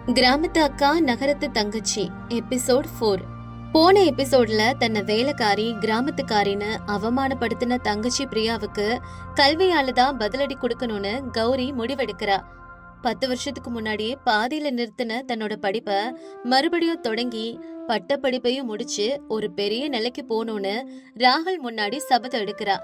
கிராமத்து அக்கா நகரத்து தங்கச்சி எபிசோட் 4. போன எபிசோட்ல தன்னை வேலைக்காரி கிராமத்துக்காரின்னு அவமானப்படுத்தின தங்கச்சி பிரியாவுக்கு கல்வியாலதான் பதிலடி கொடுக்கணும்னு கௌரி முடிவெடுக்கிறா. 10 வருஷத்துக்கு முன்னாடியே பாதியில நிறுத்தின தன்னோட படிப்பை மறுபடியும் தொடங்கி பட்ட படிப்பையும் முடிச்சு ஒரு பெரிய நிலைக்கு போகணும்னு ராகுல் முன்னாடி சபதம் எடுக்கிறா.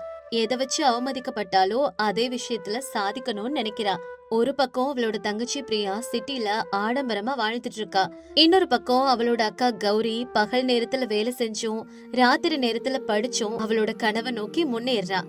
எதை வச்சு அவமதிக்கப்பட்டாலோ அதே விஷயத்துல சாதிக்கணும்னு நினைக்கிறா. ஒரு பக்கம் அவளோட தங்கச்சி பிரியா சிட்டில ஆடம்பரமா வாழ்ந்துட்டு இருக்கா. இன்னொரு பக்கம் அவளோட அக்கா கௌரி பகல் நேரத்துல வேலை செஞ்சும் ராத்திரி நேரத்துல படிச்சும் அவளோட கனவை நோக்கி முன்னேறா.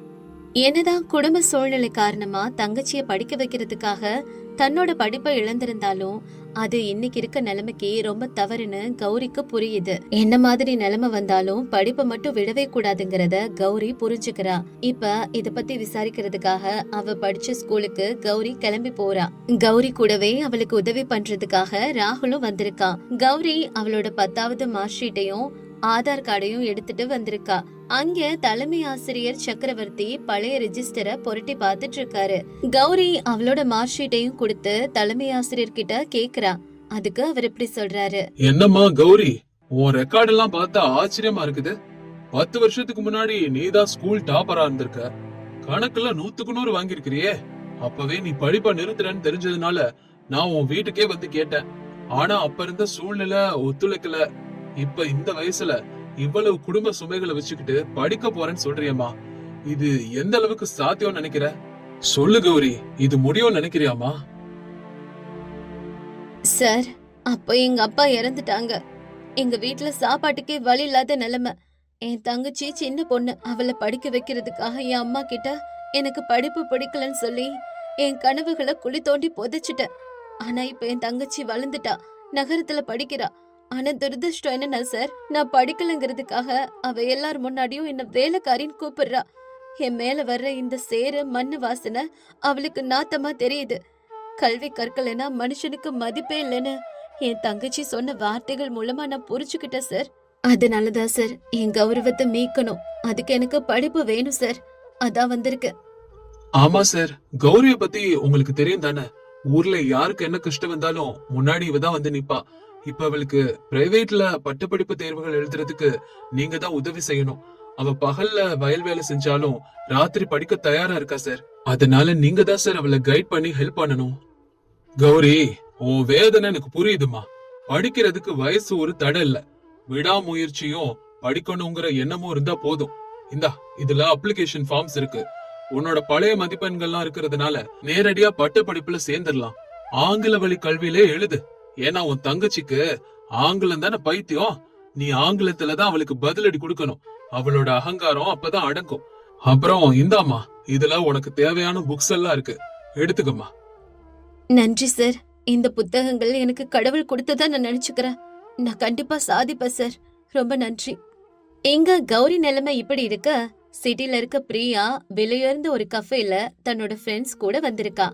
என்னதான் குடும்ப சூழ்நிலை காரணமா தங்கச்சிய படிக்க வைக்கிறதுக்காக தன்னோட படிப்பை இழந்திருந்தாலும் அது இன்னைக்கு இருக்க நிலைமைக்கு ரொம்ப தவறுன்னு கௌரிக்கு புரியுது. என்ன மாதிரி நிலைமை வந்தாலும் படிப்பை மட்டும் விடவே கூடாதுங்கிறத கௌரி புரிஞ்சுக்கிறா. இப்ப இத பத்தி விசாரிக்கிறதுக்காக அவ படிச்ச ஸ்கூலுக்கு கௌரி கிளம்பி போறா. கௌரி கூடவே அவளுக்கு உதவி பண்றதுக்காக ராகுலும் வந்திருக்கா. கௌரி அவளோட 10வது மார்க் ஷீட்டையும் ஆதார் கார்டையும் எடுத்துட்டு வந்திருக்கா. அங்க தலைமை ஆசிரியர் சக்கரவர்த்தி பழைய ரெஜிஸ்டரை புரட்டி பார்த்துட்டு இருக்காரு. கௌரி அவளோட மார்க் ஷீட்டையும் கொடுத்து தலைமை ஆசிரியர் கிட்ட கேக்குறா. அதுக்கு அவர் இப்படி சொல்றாரு. என்னம்மா கௌரி, உன் ரெக்கார்ட் எல்லாம் பார்த்தா ஆச்சரியமா இருக்குது. 10 வருஷத்துக்கு முன்னாடி நீதான் ஸ்கூல் டாப்பரா இருந்திருக்க. கணக்குல 100க்கு 100 வாங்கிருக்கிறியே. அப்பவே நீ படிப்பை நிறுத்துறன்னு தெரிஞ்சதுனால நான் உன் வீட்டுக்கே வந்து கேட்டேன். ஆனா அப்ப இருந்த சூழ்நிலை ஒத்துழைக்கல. இப்ப இந்த வயசுல இவ்வளவு குடும்ப சுமைகளை வச்சுக்கிட்டு படிக்க போறேன்னு சொல்றியம்மா, இது எந்த அளவுக்கு சாத்தியம் நினைக்கிற? சொல்லு கௌரி, இது முடியும் நினைக்கிறியாமா? சார், அப்ப எங்க அப்பா இறந்துட்டாங்க. எங்க வீட்டுல சாப்பாட்டுக்கே வழி இல்லாத நிலைமை. என் தங்கச்சி சின்ன பொண்ணு, அவளை படிக்க வைக்கிறதுக்காக என் அம்மா கிட்ட எனக்கு படிப்பு பிடிக்கலன்னு சொல்லி என் கனவுகளை குழி தோண்டி புதைச்சிட்டேன். ஆனா இப்ப என் தங்கச்சி வளர்ந்துட்டா, நகரத்துல படிக்கிறா. ஆனா துரதிருஷ்டம் என்னன்னா சார், நான் படிக்கலங்கிறதுக்காக அவ எல்லார் முன்னாடியும் என்ன வேலைக்காரின்னு கூப்பிடுறா. என் மேல வர்ற இந்த சேரு மண்ணு வாசனை அவளுக்கு நாத்தமா தெரியுது. கல்வி கற்கலைன்னா மனுஷனுக்கு மதிப்பே இல்லைன்னு என் தங்கச்சி சொன்ன வார்த்தைகள் மூலமா நான் புரிச்சுக்கிட்டேன் சார். அதனாலதான் சார் என் கௌரவத்தை மீட்கணும். அதுக்கு எனக்கு படிப்பு வேணும் சார். அதான் வந்திருக்கு. ஆமா சார், கௌரிய பத்தி உங்களுக்கு தெரியும் தானே? ஊர்ல யாருக்கு என்ன கஷ்டம் வந்தாலும் முன்னாடி இவதான் வந்து நிப்பா. இப்ப அவளுக்கு பிரைவேட்ல பட்டப்படிப்பு தேர்வுகள் எழுதுறதுக்கு நீங்க தான் உதவி செய்யணும். அவ பகல்ல வயல் வேலை செஞ்சாலும் ராத்திரி படிக்க தயாரா இருக்கா சார். அதனால நீங்க தான் சார் அவளை கைட் பண்ணி ஹெல்ப் பண்ணணும். கௌரி, உன் வேதனை எனக்கு புரியுதுமா. படிக்கிறதுக்கு வயசு ஒரு தடை இல்ல. விடாமுயற்சியும் படிக்கணுங்கிற எண்ணமும் இருந்தா போதும். இந்தா, இதுல அப்ளிகேஷன் ஃபார்ம்ஸ் இருக்கு. உன்னோட பழைய மதிப்பெண்கள்லாம் இருக்கிறதுனால நேரடியா பட்ட படிப்புல சேர்ந்துடலாம். ஆங்கில வழி கல்வியிலே எழுது. ஏன்னா உன் தங்கச்சிக்கு ஆங்கிலம் தானே பைத்தியம். நீ ஆங்கிலத்துலதான் அவளுக்கு பதிலடி கொடுக்கணும். அவளோட அகங்காரம் அப்பதான் அடங்கும். அப்புறம் இந்தாமா, இதுல உனக்கு தேவையான புக்ஸ் எல்லாம் இருக்கு, எடுத்துக்கம்மா. நன்றி சார். இந்த புத்தகங்கள் எனக்கு கடவுள் கொடுத்ததா நான் நினைச்சுக்கிறேன். நான் கண்டிப்பா சாதிப்பேன் சார். ரொம்ப நன்றி. எங்க கௌரி நிலைமை இப்படி இருக்க, சிட்டில இருக்க பிரியா விலையுயர்ந்த ஒரு கஃபேல தன்னோட ஃப்ரெண்ட்ஸ் கூட வந்திருக்கா.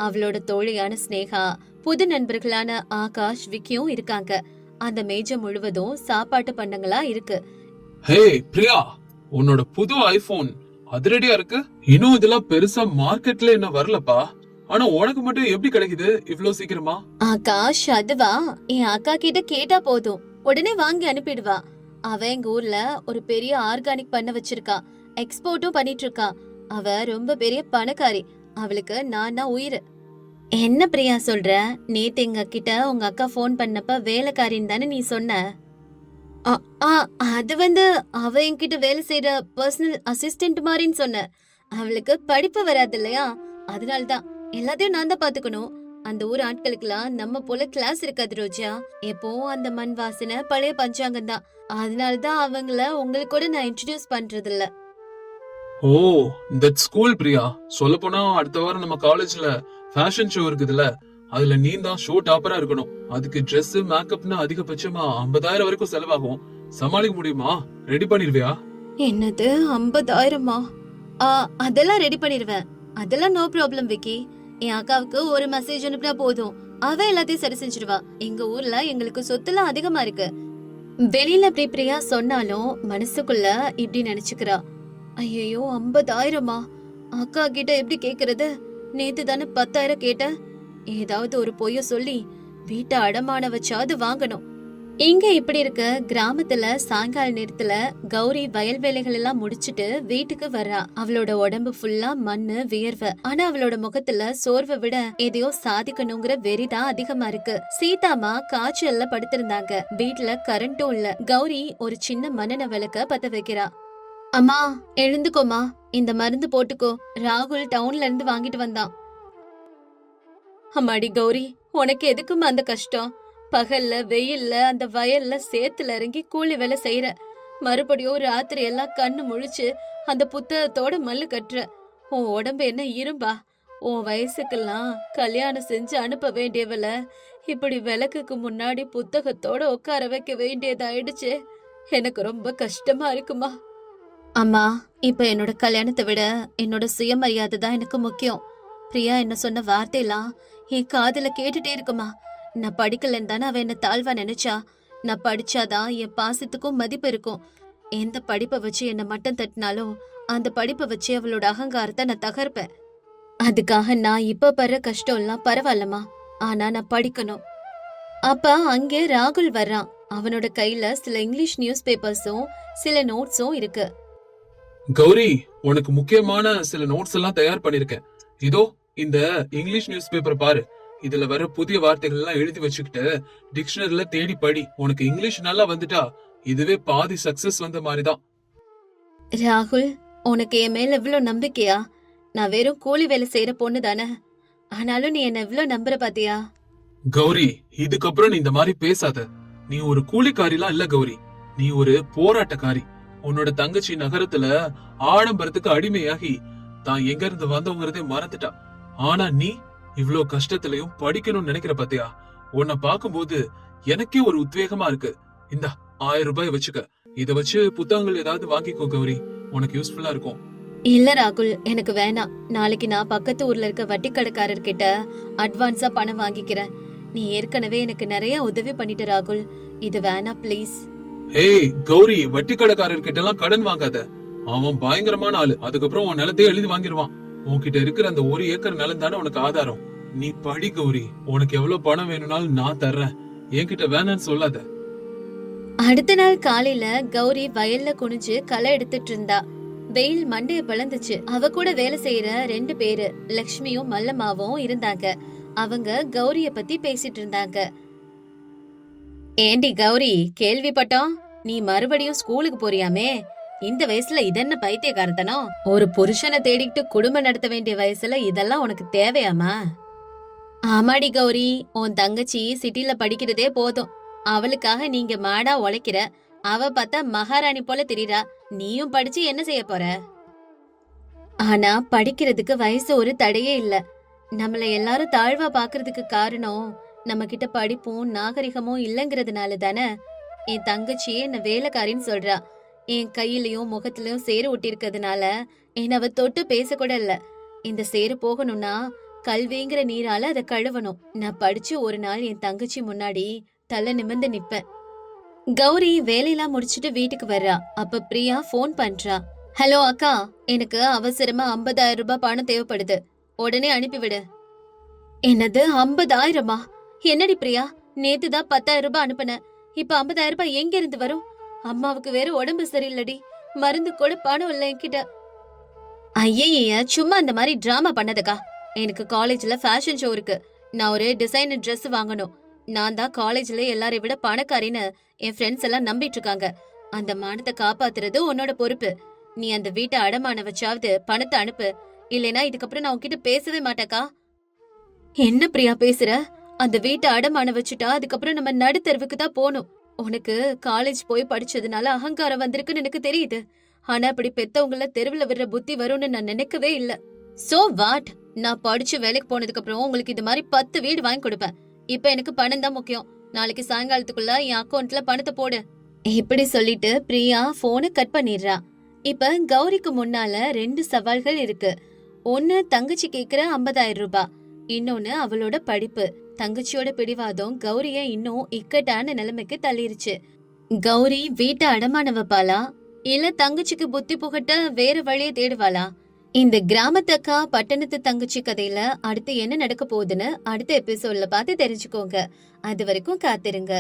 அவளோட தோழியான ஸ்னேகா, புது நண்பர்களான ஆகாஷ், விக்கியும் இருக்காங்க. அந்த மேஜை முழுவதும் சாப்பாட்டு பண்டங்களா இருக்கு. ஹே பிரியா, உன்னோட புது ஐபோன் அதிரடியா இருக்கு. இன்னும் இதெல்லாம் பெருசா மார்க்கெட்ல என்ன வரலப்பா. ஆனா உனக்கு மட்டும் எப்படி கிடைக்குது இவ்ளோ சீக்கிரமா? ஆகாஷ், அதுவா, என் அக்கா கிட்ட கேட்டா போதும், உடனே வாங்கி அனுப்பிடுவா. அவ எங்க ஊர்ல ஒரு பெரிய ஆர்கானிக் பண்ண வச்சிருக்கா. எக்ஸ்போர்ட்டும் பண்ணிட்டு இருக்கா. அவ ரொம்ப பெரிய பணக்காரி. அவளுக்கு நான் உயிர். என்ன பிரியா சொல்ற? நேத்து எங்க கிட்ட உங்க அக்கா போன் பண்ணப்ப வேலைக்காரின்னு தானே நீ சொன்ன? அது அவ என்கிட்ட வேலை செய்யற பர்சனல் அசிஸ்டன்ட் மாதிரின்னு சொன்ன. அவளுக்கு படிப்பு வராது இல்லையா, அதனால்தான். எல்லாத்தையும் நான் தான் பாத்துக்கணும். அந்த ஊர் ஆட்களுக்குலாம் நம்ம போல கிளாஸ் இருக்காது ரோஜா. எப்பவும் அந்த மண் வாசனை, பழைய பஞ்சாங்கம் தான். அதனாலதான் அவங்கள உங்களுக்கு கூட நான் இன்ட்ரடியூஸ் பண்றது இல்ல. ஓ, தட்ஸ் கூல் பிரியா. சொல்ல போனா அடுத்த வாரம் நம்ம காலேஜ்ல ஃபேஷன் ஷோ இருக்குதுல்ல, அதுல நீ தான் ஷோ டாப்பரா இருக்கணும். அதுக்கு ட்ரெஸ் மேக்கப்னு அதிகபட்சமா 50,000 வரைக்கும் செலவாகும். சமாளிக்க முடியுமா? ரெடி பண்ணிருவியா? என்னது 50,000? அதெல்லாம் ரெடி பண்ணிருவேன். அதெல்லாம் நோ ப்ராப்ளம் விக்கி. என் அக்காவுக்கு ஒரு மெசேஜ் அனுப்பினா போதும், அவ எல்லாத்தையும் சரி செஞ்சிருவா. எங்க ஊர்ல எங்களுக்கு சொத்துலாம் அதிகமா இருக்கு. வெளியில அப்படி பிரியா சொன்னாலும் மனசுக்குள்ள இப்படி நினைச்சுக்கிறா. ஐயோ, 50,000? அக்கா கிட்ட எப்படி கேக்குறது? நேத்து தானே 10,000 கேட்ட. ஏதாவது ஒரு பொய்ய சொல்லி வீட்டை அடமான வச்சாவது வாங்கணும். இங்க இப்படி இருக்க, கிராமத்துல சாயங்கால நேரத்துல கௌரி வயல் வேலைகள் எல்லாம் முடிச்சிட்டு வீட்டுக்கு வர்றா. அவளோட உடம்பு ஃபுல்லா மண்ணு வியர்வை. ஆனா அவளோட முகத்துல சோர்வை விட எதையோ சாதிக்கணுங்கிற வெறிதான் அதிகமா இருக்கு. சீதாமா காய்ச்சல்ல படுத்திருந்தாங்க. வீட்டுல கரண்ட்டும் இல்ல. கௌரி ஒரு சின்ன மண்ணெண்ணெய் விளக்க பத்த வைக்கிறா. அம்மா எழுந்துக்கோமா, இந்த மருந்து போட்டுக்கோ, ராகுல் டவுன்ல இருந்து வாங்கிட்டு வந்தான். அம்மாடி கௌரி, உனக்கு எதுக்குமா அந்த கஷ்டம்? பகல்ல வெயில்ல அந்த வயல்ல சேத்துல இறங்கி கூலி வேலை செய்யற, மறுபடியும் ராத்திரி எல்லாம் கண்ணு முழிச்சு அந்த புத்தகத்தோட மல்லு கட்டுற. உன் உடம்பு என்ன இரும்பா? உன் வயசுக்கெல்லாம் கல்யாணம் செஞ்சு அனுப்ப வேண்டியவள இப்படி விளக்குக்கு முன்னாடி புத்தகத்தோட உட்கார வைக்க வேண்டியதாயிடுச்சு. எனக்கு ரொம்ப கஷ்டமா இருக்குமா. அம்மா, இப்ப என்னோட கல்யாணத்தை விட என்னோட சுயமரியாதை தான் எனக்கு முக்கியம். பிரியா என்ன சொன்ன வார்த்தையெல்லாம் என் காதுல கேட்டுட்டே இருக்குமா. நான் படிக்கலன்னு தானே அவ என்ன தாழ்வா நினைச்சா. நான் படிச்சாதான் என் பாசத்துக்கும் மதிப்பு இருக்கும். எந்த படிப்பை வச்சு என்ன மட்டம் தட்டினாலும் அந்த படிப்பை வச்சு அவளோட அகங்காரத்தை நான் தகர்ப்பேன். அதுக்காக நான் இப்ப படுற கஷ்டம் எல்லாம் பரவாயில்லம்மா, ஆனா நான் படிக்கணும். அப்ப அங்கே ராகுல் வர்றான். அவனோட கையில சில இங்கிலீஷ் நியூஸ் பேப்பர்ஸும் சில நோட்ஸும் இருக்கு. கௌரி, உனக்கு முக்கியமான சில நோட்ஸ் எல்லாம் தயார் பண்ணிருக்கேன். இதோ இந்த இங்கிலீஷ் நியூஸ் பேப்பர் பாரு. இதுல வர புதிய வார்த்தைகள் எல்லாம் எழுதி வச்சுக்கிட்டு டிக்ஷனரியில தேடி படி. உனக்கு இங்கிலீஷ் நல்லா வந்துட்டா இதுவே பாதி சக்சஸ் வந்த மாதிரிதான். ராகுல், உனக்கு என் மேல இவ்வளவு நம்பிக்கையா? நான் வெறும் கூலி வேலை செய்யற பொண்ணு தானே, ஆனாலும் நீ என்ன இவ்வளவு நம்புற பாத்தியா? கௌரி, இதுக்கப்புறம் நீ இந்த மாதிரி பேசாத. நீ ஒரு கூலிக்காரிலாம் இல்ல கௌரி, நீ ஒரு போராட்டக்காரி. உன்னோட தங்கச்சி நகரத்துல ஆடம்பரத்துக்கு அடிமையாகி தான் எங்க இருந்து வந்தவங்கிறதே மறந்துட்டா. ஆனா நீ இவ்ளோ கஷ்டத்திலையும் படிக்கணும்னு நினைக்கிற பாத்தியா? உன்னை பாக்கும்போது எனக்கே ஒரு உத்வேகமா இருக்கு. இந்த 1000 ரூபாய் வச்சுக்க, இத வச்சு புத்தகங்கள் ஏதாவது வாங்கிக்கோ கௌரி, உனக்கு யூஸ்ஃபுல்லா இருக்கும். இல்ல ராகுல், எனக்கு வேணாம். நாளைக்கு நான் பக்கத்து ஊர்ல இருக்க வட்டி கடைக்காரர்கிட்ட அட்வான்ஸா பணம் வாங்கிக்கிறேன். நீ ஏற்கனவே எனக்கு நிறைய உதவி பண்ணிட்ட ராகுல், இது வேணாம் ப்ளீஸ். ஏய் கௌரி, வட்டி கடைக்காரர்கிட்ட எல்லாம் கடன் வாங்காத. அவன் பயங்கரமான ஆளு. அதுக்கப்புறம் உன் நிலத்தையே எழுதி வாங்கிடுவான். உன்கிட்ட இருக்கிற அந்த 1 ஏக்கர் நிலம் தானே உனக்கு ஆதாரம். நீ படி கௌரி, உனக்கு எவ்வளவு பணம் வேணும்னாலும் நான் தர்றேன். என்கிட்ட வேணான்னு சொல்லாத. அடுத்த நாள் காலையில கௌரி வயல்ல குனிஞ்சு களை எடுத்துட்டு இருந்தா. வெயில் மண்டைய பழந்துச்சு. அவ கூட வேலை செய்யற 2 பேரு, லக்ஷ்மியும் மல்லம்மாவும் இருந்தாங்க. அவங்க கௌரிய பத்தி பேசிட்டு இருந்தாங்க. ஏண்டி கௌரி, கேள்விப்பட்டோம் நீ மறுபடியும் ஸ்கூலுக்கு போறியாமே. இந்த வயசுல இதென்ன பைத்தியக்காரத்தனம்? ஒரு புருஷனை தேடிக்கிட்டு குடும்பம் நடத்த வேண்டிய வயசுல இதெல்லாம் உனக்கு தேவையாமா? ஆமாடி கௌரி, உன் தங்கச்சி சிட்டில படிக்கிறதே போதும். அவளுக்காக நீங்க மாடா உழைக்கிற. அவ பார்த்தா மகாராணி போல தெரியுறா. நீயும் படிச்சு என்ன செய்ய போற? ஆனா படிக்கிறதுக்கு வயசு ஒரு தடையே இல்ல. நம்மள எல்லாரும் தாழ்வா பாக்குறதுக்கு காரணம் நம்ம கிட்ட படிப்பும் நாகரிகமும் இல்லங்கிறதுனால தானே. என் தங்கச்சியே என்ன வேலைக்காரின்னு சொல்றா. என் கையிலயும் முகத்திலயும் சேரு ஒட்டி இருக்கிறதுனால என்ன அவ தொட்டு பேச கூட இல்ல. இந்த சேரு போகணும்னா கல்விங்கிற நீரால அதை கழுவணும். நான் படிச்சு ஒரு நாள் என் தங்கச்சி முன்னாடி தலை நிமிர்ந்து நிப்பேன். கௌரி வேலையெல்லாம் முடிச்சிட்டு வீட்டுக்கு வர்றா. அப்ப பிரியா போன் பண்றா. ஹலோ அக்கா, எனக்கு அவசரமா 50,000 ரூபாய் பணம் தேவைப்படுது, உடனே அனுப்பிவிடு. என்னது 50,000? என்னடி பிரியா, நேத்துதான் 10,000 ரூபாய் அனுப்புன. இப்ப 50,000 ரூபாய் எங்க இருந்து வரும்? அம்மாவுக்கு வேற உடம்பு சரியில்லடி, மருந்து கூட பணம் இல்ல என்கிட்ட. ஐய, சும்மா அந்த மாதிரி டிராமா பண்ணதுக்கா. எனக்கு காலேஜ்ல ஃபேஷன் ஷோ இருக்கு. நான் ஒரு டிசைனர் ட்ரெஸ் வாங்கணும். நான் தான் காலேஜ்ல எல்லாரை விட பணக்காரின்னு என் ஃப்ரெண்ட்ஸ் எல்லாம் நம்பிட்டு இருக்காங்க. அந்த மானத்தை காப்பாத்துறது உன்னோட பொறுப்பு. நீ அந்த வீட்டை அடமான வச்சாவது பணத்தை அனுப்பு, இல்லைன்னா இதுக்கப்புறம் நான் உன்கிட்ட பேசவே மாட்டேக்கா. என்ன பிரியா பேசுற? அந்த வீட்டை அடமான வச்சுட்டா அதுக்கப்புறம் நம்ம நடுத்தெருவுக்கு தான் போகணும். உனக்கு காலேஜ் போய் படிச்சதுனால அகங்காரம் வந்திருக்குன்னு எனக்கு தெரியுது. ஆனா அப்படி பெத்தவங்கள தெருவுல விடுற புத்தி வரும்னு நான் நினைக்கவே இல்ல. So what? நான் படிச்சு வேலைக்கு போனதுக்கு அப்புறம் உங்களுக்கு இது மாதிரி 10 வீடு வாங்கி கொடுப்பேன். இப்ப எனக்கு பணம் தான் முக்கியம். நாளைக்கு சாயங்காலத்துக்குள்ள என் அக்கௌண்ட்ல பணத்தை போடு. இப்படி சொல்லிட்டு பிரியா போனை கட் பண்ணிடுறா. இப்ப கௌரிக்கு முன்னால 2 சவால்கள் இருக்கு. ஒன்னு தங்கச்சி கேக்குற 50,000 ரூபாய், இன்னொன்னு அவளோட படிப்பு. தங்கச்சியோட பிடிவாதம் கௌரிய இன்னும் இக்கட்டான நிலைமைக்கு தள்ளிருச்சு. கௌரி வீட்டை அடமான வைப்பாளா, இல்ல தங்கச்சிக்கு புத்தி புகட்ட வேற வழியை தேடுவாளா? இந்த கிராமத்து அக்கா பட்டணத்து தங்கச்சி கதையில அடுத்து என்ன நடக்க போகுதுன்னு அடுத்த எபிசோட்ல பார்த்து தெரிஞ்சுக்கோங்க. அது வரைக்கும் காத்திருங்க.